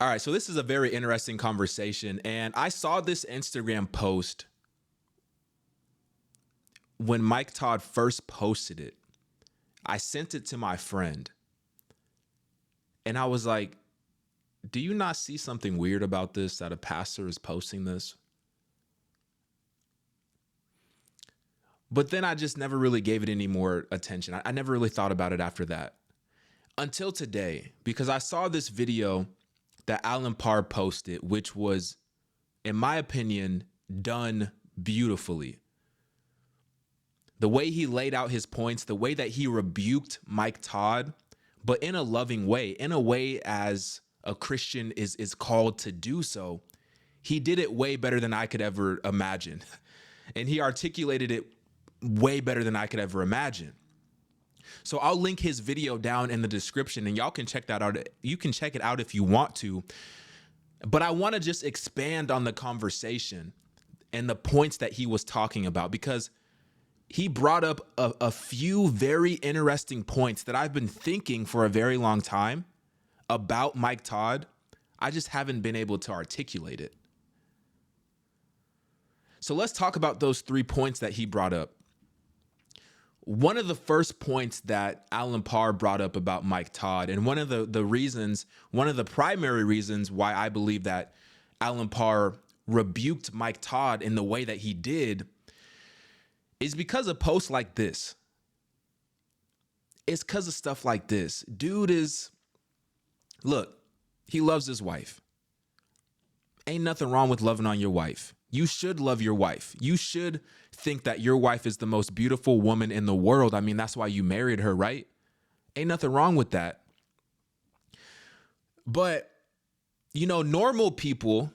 All right, so this is a very interesting conversation, and I saw this Instagram post when Mike Todd first posted it. I sent it to my friend, and I was like, do you not see something weird about this, that a pastor is posting this? But then I just never really gave it any more attention. I never really thought about it after that until today, because I saw this video that Alan Parr posted, which was, in my opinion, done beautifully. The way he laid out his points, the way that he rebuked Mike Todd, but in a loving way, in a way as a Christian is called to do so. He did it way better than I could ever imagine. And he articulated it way better than I could ever imagine. So I'll link his video down in the description, and y'all can check that out. You can check it out if you want to. But I want to just expand on the conversation and the points that he was talking about, because he brought up a few very interesting points that I've been thinking for a very long time about Mike Todd. I just haven't been able to articulate it. So let's talk about those 3 points that he brought up. One of the first points that Alan Parr brought up about Mike Todd, and one of the primary reasons why I believe that Alan Parr rebuked Mike Todd in the way that he did, is because of posts like this. It's because of stuff like this. Look, he loves his wife. Ain't nothing wrong with loving on your wife. You should love your wife. You should think that your wife is the most beautiful woman in the world. I mean, that's why you married her, right? Ain't nothing wrong with that. But, normal people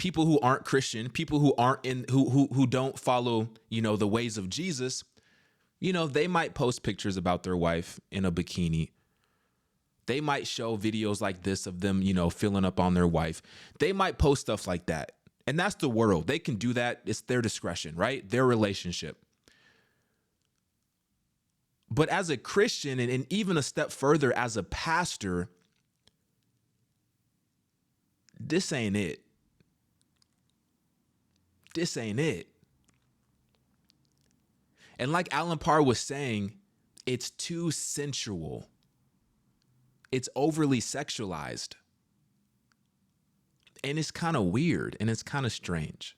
who aren't Christian, people who aren't who don't follow, the ways of Jesus, they might post pictures about their wife in a bikini. They might show videos like this of them, filling up on their wife. They might post stuff like that. And that's the world. They can do that. It's their discretion, right? Their relationship. But as a Christian, and even a step further as a pastor, this ain't it. This ain't it. And like Alan Parr was saying, it's too sensual. It's overly sexualized. And it's kind of weird, and it's kind of strange.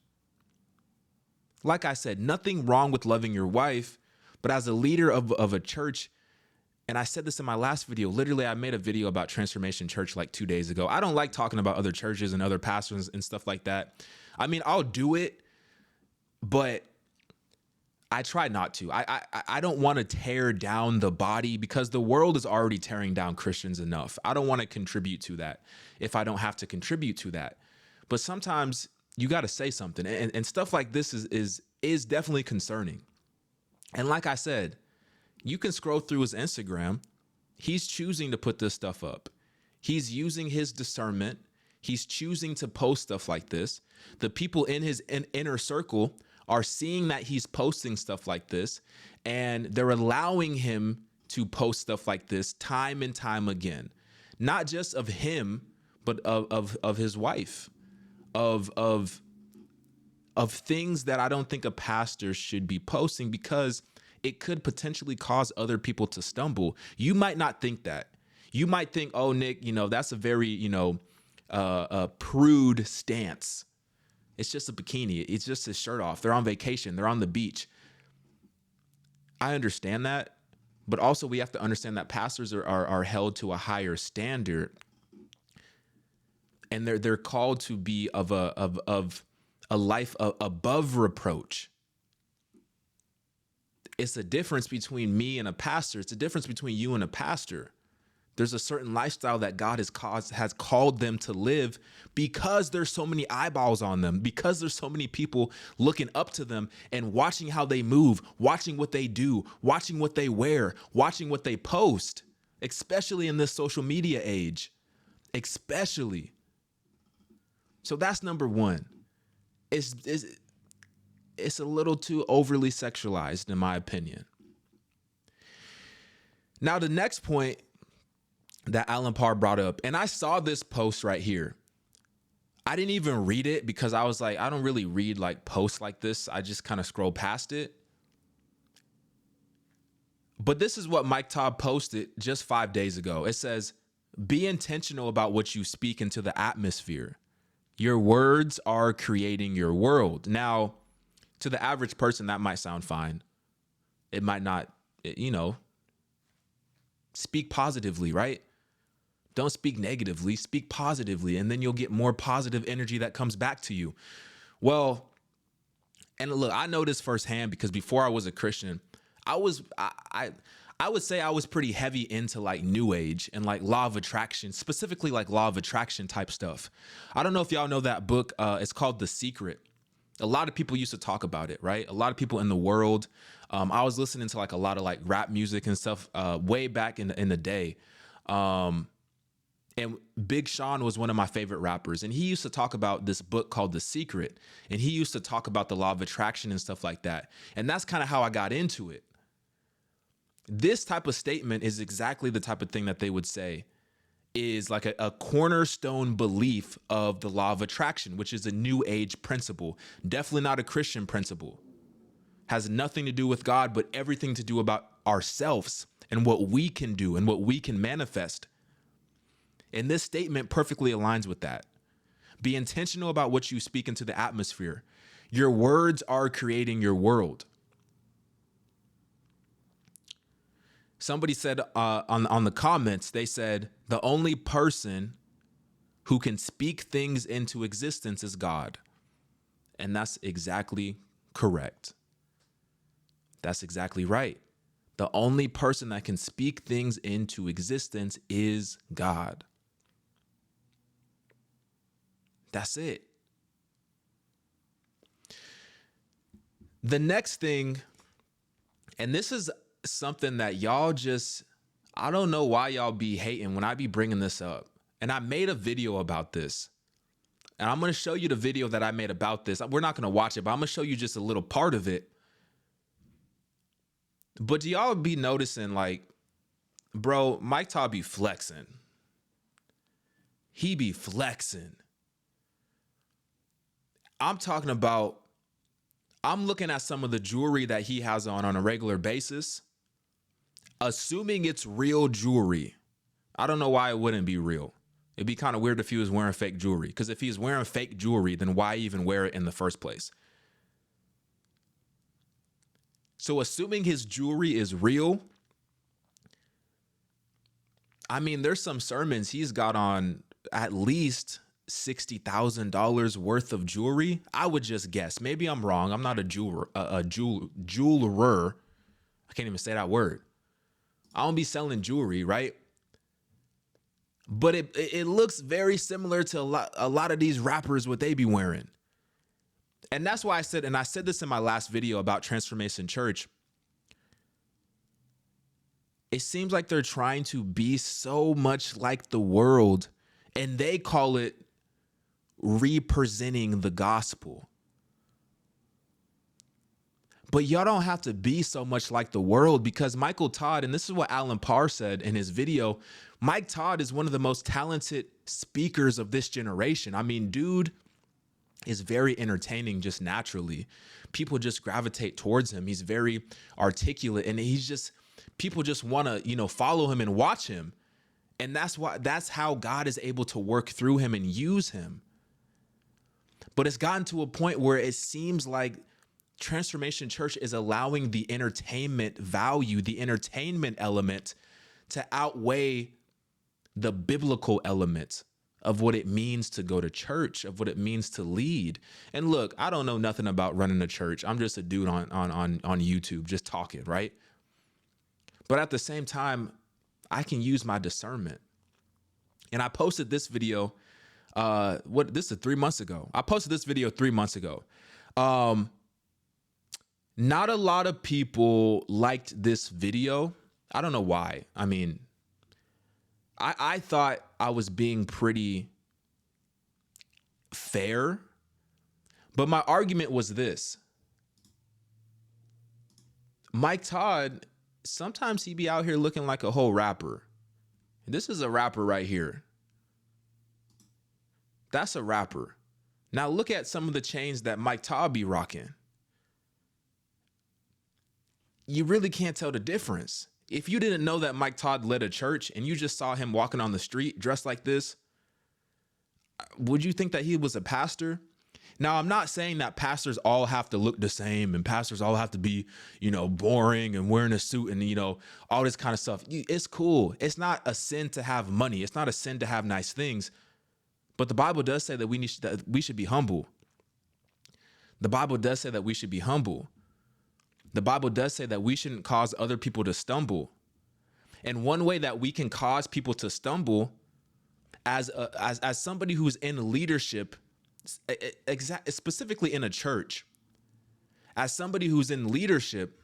Like I said, nothing wrong with loving your wife, but as a leader of a church, and I said this in my last video, literally I made a video about Transformation Church like 2 days ago. I don't like talking about other churches and other pastors and stuff like that. I mean, I'll do it, but I try not to. I don't want to tear down the body, because the world is already tearing down Christians enough. I don't want to contribute to that if I don't have to contribute to that. But sometimes you got to say something, and stuff like this is definitely concerning. And like I said, you can scroll through his Instagram. He's choosing to put this stuff up. He's using his discernment. He's choosing to post stuff like this. The people in his inner circle are seeing that he's posting stuff like this, and they're allowing him to post stuff like this time and time again. Not just of him, but of his wife, of things that I don't think a pastor should be posting, because it could potentially cause other people to stumble. You might not think that. You might think, oh, Nick, that's a very, prude stance. It's just a bikini. It's just his shirt off. They're on vacation. They're on the beach. I understand that, but also we have to understand that pastors are held to a higher standard, and they're called to be of a life above reproach. It's a difference between me and a pastor. It's a difference between you and a pastor. There's a certain lifestyle that God has called them to live, because there's so many eyeballs on them, because there's so many people looking up to them and watching how they move, watching what they do, watching what they wear, watching what they post, especially in this social media age, especially. So that's number one. It's a little too overly sexualized, in my opinion. Now, the next point that Alan Parr brought up. And I saw this post right here. I didn't even read it because I was like, I don't really read like posts like this. I just kind of scroll past it. But this is what Mike Todd posted just 5 days ago. It says, be intentional about what you speak into the atmosphere. Your words are creating your world. Now, to the average person, that might sound fine. It might not, speak positively, right? Don't speak negatively, speak positively, and then you'll get more positive energy that comes back to you. Well, and look, I know this firsthand because before I was a Christian, I would say I was pretty heavy into like new age and like law of attraction, specifically like law of attraction type stuff. I don't know if y'all know that book. It's called The Secret. A lot of people used to talk about it, right? A lot of people in the world. I was listening to like a lot of like rap music and stuff way back in the day. And Big Sean was one of my favorite rappers. And he used to talk about this book called The Secret. And he used to talk about the law of attraction and stuff like that. And that's kind of how I got into it. This type of statement is exactly the type of thing that they would say is like a cornerstone belief of the law of attraction, which is a new age principle. Definitely not a Christian principle. Has nothing to do with God, but everything to do about ourselves and what we can do and what we can manifest. And this statement perfectly aligns with that. Be intentional about what you speak into the atmosphere. Your words are creating your world. Somebody said on the comments, they said, the only person who can speak things into existence is God. And that's exactly correct. That's exactly right. The only person that can speak things into existence is God. That's it. The next thing, and this is something that y'all just, I don't know why y'all be hating when I be bringing this up. And I made a video about this. And I'm going to show you the video that I made about this. We're not going to watch it, but I'm going to show you just a little part of it. But do y'all be noticing, like, bro, Mike Todd be flexing. He be flexing. I'm talking about, I'm looking at some of the jewelry that he has on a regular basis, assuming it's real jewelry. I don't know why it wouldn't be real. It'd be kind of weird if he was wearing fake jewelry, because if he's wearing fake jewelry, then why even wear it in the first place? So assuming his jewelry is real, I mean, there's some sermons he's got on at least $60,000 worth of jewelry. I would just guess. Maybe I'm wrong. I'm not a jeweler. I can't even say that word. I don't be selling jewelry, right? But it looks very similar to a lot of these rappers, what they be wearing. And that's why I said, and I said this in my last video about Transformation Church, it seems like they're trying to be so much like the world, and they call it representing the gospel. But y'all don't have to be so much like the world, because Michael Todd, and this is what Alan Parr said in his video, Mike Todd is one of the most talented speakers of this generation. I mean, dude is very entertaining just naturally. People just gravitate towards him. He's very articulate, and people just want to, follow him and watch him. And that's how God is able to work through him and use him. But it's gotten to a point where it seems like Transformation Church is allowing the entertainment value, the entertainment element, to outweigh the biblical element of what it means to go to church, of what it means to lead. And look, I don't know nothing about running a church. I'm just a dude on YouTube just talking, right? But at the same time, I can use my discernment. And I posted this video, this is 3 months ago. I posted this video 3 months ago. Not a lot of people liked this video. I don't know why. I mean, I thought I was being pretty fair, but my argument was this. Mike Todd, sometimes he be out here looking like a whole rapper. This is a rapper right here. That's a rapper. Now look at some of the chains that Mike Todd be rocking. You really can't tell the difference. If you didn't know that Mike Todd led a church and you just saw him walking on the street dressed like this, would you think that he was a pastor? Now, I'm not saying that pastors all have to look the same and pastors all have to be, boring and wearing a suit and, all this kind of stuff. It's cool. It's not a sin to have money. It's not a sin to have nice things. But the Bible does say that we should be humble. The Bible does say that we should be humble. The Bible does say that we shouldn't cause other people to stumble. And one way that we can cause people to stumble as somebody who's in leadership, specifically in a church, as somebody who's in leadership,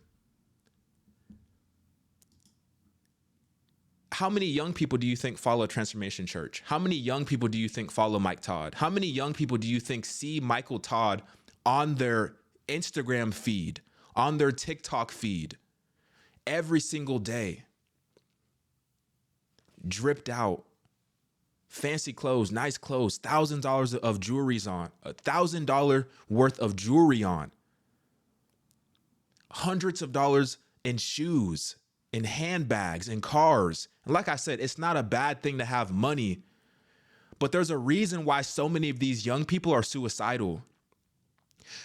how many young people do you think follow Transformation Church? How many young people do you think follow Mike Todd? How many young people do you think see Michael Todd on their Instagram feed, on their TikTok feed, every single day? Dripped out, fancy clothes, nice clothes, $1,000 of jewelry on, $1,000 worth of jewelry on, hundreds of dollars in shoes, in handbags, in cars. And like I said, it's not a bad thing to have money, but there's a reason why so many of these young people are suicidal.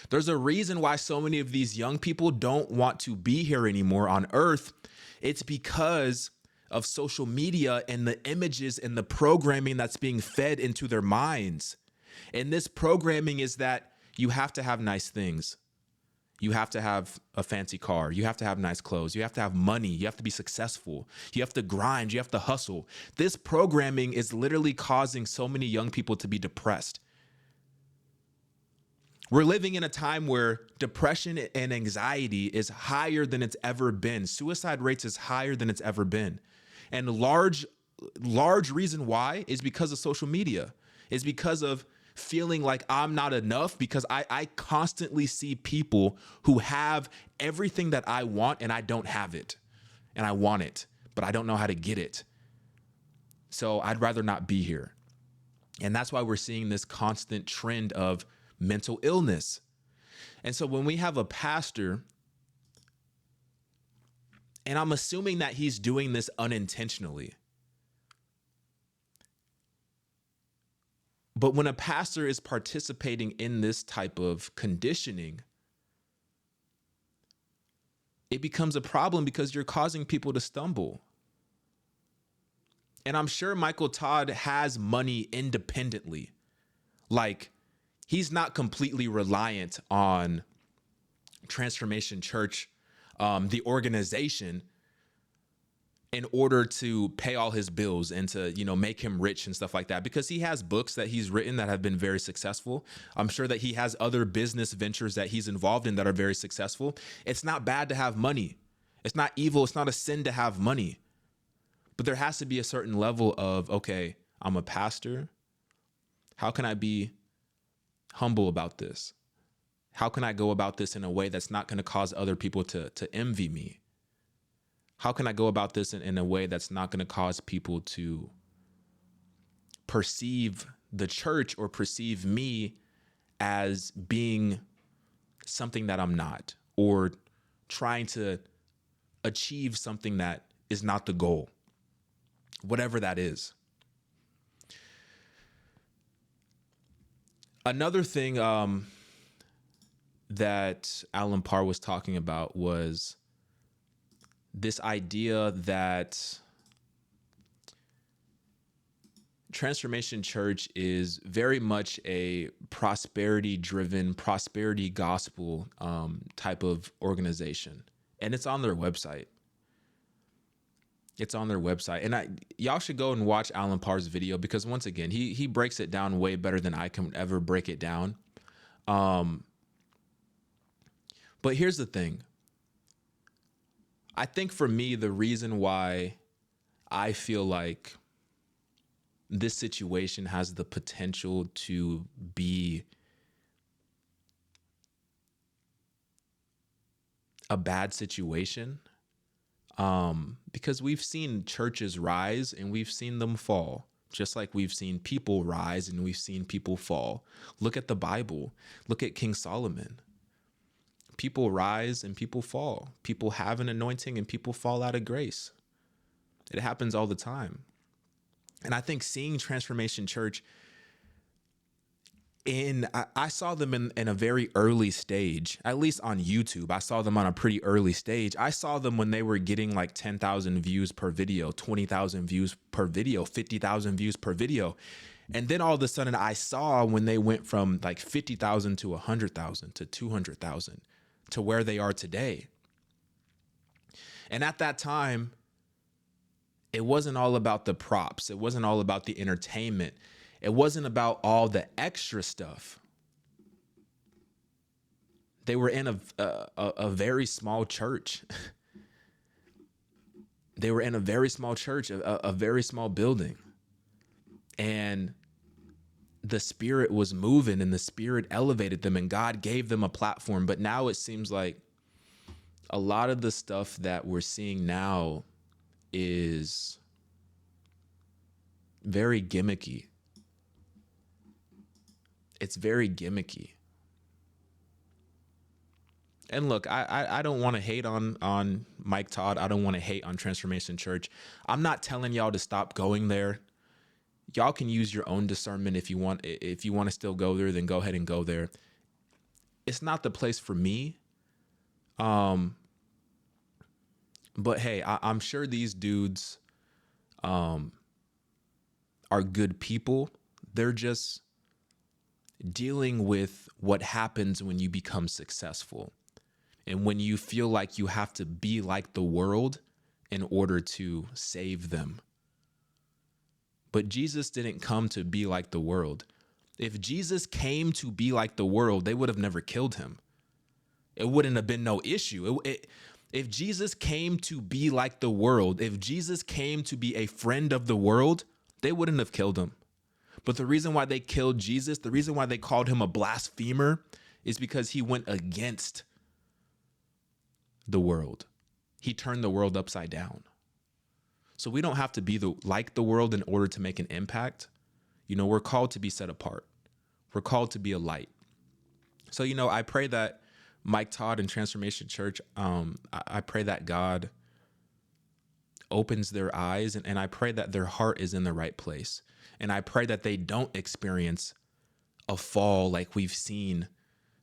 There's a reason why so many of these young people don't want to be here anymore on earth. It's because of social media and the images and the programming that's being fed into their minds. And this programming is that you have to have nice things. You have to have a fancy car. You have to have nice clothes. You have to have money. You have to be successful. You have to grind. You have to hustle. This programming is literally causing so many young people to be depressed. We're living in a time where depression and anxiety is higher than it's ever been. Suicide rates is higher than it's ever been. And large reason why is because of social media. Is because of feeling like I'm not enough, because I constantly see people who have everything that I want and I don't have it. And I want it, but I don't know how to get it. So I'd rather not be here. And that's why we're seeing this constant trend of mental illness. And so when we have a pastor, and I'm assuming that he's doing this unintentionally, but when a pastor is participating in this type of conditioning, it becomes a problem because you're causing people to stumble. And I'm sure Michael Todd has money independently. Like, he's not completely reliant on Transformation Church, the organization, in order to pay all his bills and to, make him rich and stuff like that, because he has books that he's written that have been very successful. I'm sure that he has other business ventures that he's involved in that are very successful. It's not bad to have money. It's not evil. It's not a sin to have money. But there has to be a certain level of, okay, I'm a pastor. How can I be humble about this? How can I go about this in a way that's not going to cause other people to envy me? How can I go about this in a way that's not going to cause people to perceive the church or perceive me as being something that I'm not, or trying to achieve something that is not the goal, whatever that is. Another thing that Alan Parr was talking about was this idea that Transformation Church is very much a prosperity-driven, prosperity gospel type of organization. And it's on their website. It's on their website. And y'all should go and watch Alan Parr's video, because once again, he breaks it down way better than I can ever break it down. But here's the thing. I think for me, the reason why I feel like this situation has the potential to be a bad situation Because we've seen churches rise and we've seen them fall, just like we've seen people rise and we've seen people fall. Look at the Bible. Look at King Solomon. People rise and people fall. People have an anointing and people fall out of grace. It happens all the time. And I think seeing Transformation Church I saw them in a very early stage, at least on YouTube. I saw them on a pretty early stage. I saw them when they were getting like 10,000 views per video, 20,000 views per video, 50,000 views per video. And then all of a sudden I saw when they went from like 50,000 to 100,000 to 200,000 to where they are today. And at that time, it wasn't all about the props. It wasn't all about the entertainment. It wasn't about all the extra stuff. They were in a very small church. They were in a very small church, a very small building. And the Spirit was moving and the Spirit elevated them and God gave them a platform. But now it seems like a lot of the stuff that we're seeing now is very gimmicky. It's very gimmicky. And look, I don't want to hate on Mike Todd. I don't want to hate on Transformation Church. I'm not telling y'all to stop going there. Y'all can use your own discernment if you want. If you want to still go there, then go ahead and go there. It's not the place for me. But hey, I'm sure these dudes are good people. They're just dealing with what happens when you become successful and when you feel like you have to be like the world in order to save them. But Jesus didn't come to be like the world. If Jesus came to be like the world, they would have never killed him. It wouldn't have been no issue. If Jesus came to be like the world, if Jesus came to be a friend of the world, they wouldn't have killed him. But the reason why they killed Jesus, the reason why they called him a blasphemer is because he went against the world. He turned the world upside down. So we don't have to be like the world in order to make an impact. You know, we're called to be set apart. We're called to be a light. So, you know, I pray that Mike Todd and Transformation Church, I pray that God opens their eyes and I pray that their heart is in the right place. And I pray that they don't experience a fall like we've seen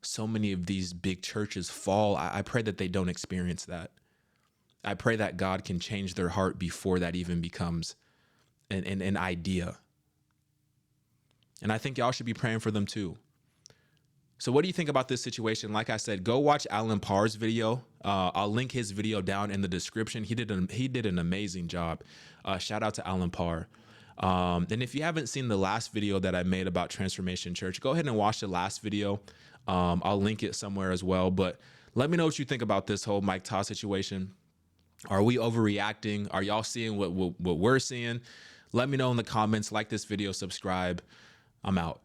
so many of these big churches fall. I pray that they don't experience that. I pray that God can change their heart before that even becomes an idea. And I think y'all should be praying for them too. So what do you think about this situation? Like I said, go watch Alan Parr's video. I'll link his video down in the description. He did an amazing job. Shout out to Alan Parr. And if you haven't seen the last video that I made about Transformation Church, go ahead and watch the last video. I'll link it somewhere as well. But let me know what you think about this whole Mike Todd situation. Are we overreacting? Are y'all seeing what we're seeing? Let me know in the comments. Like this video, subscribe. I'm out.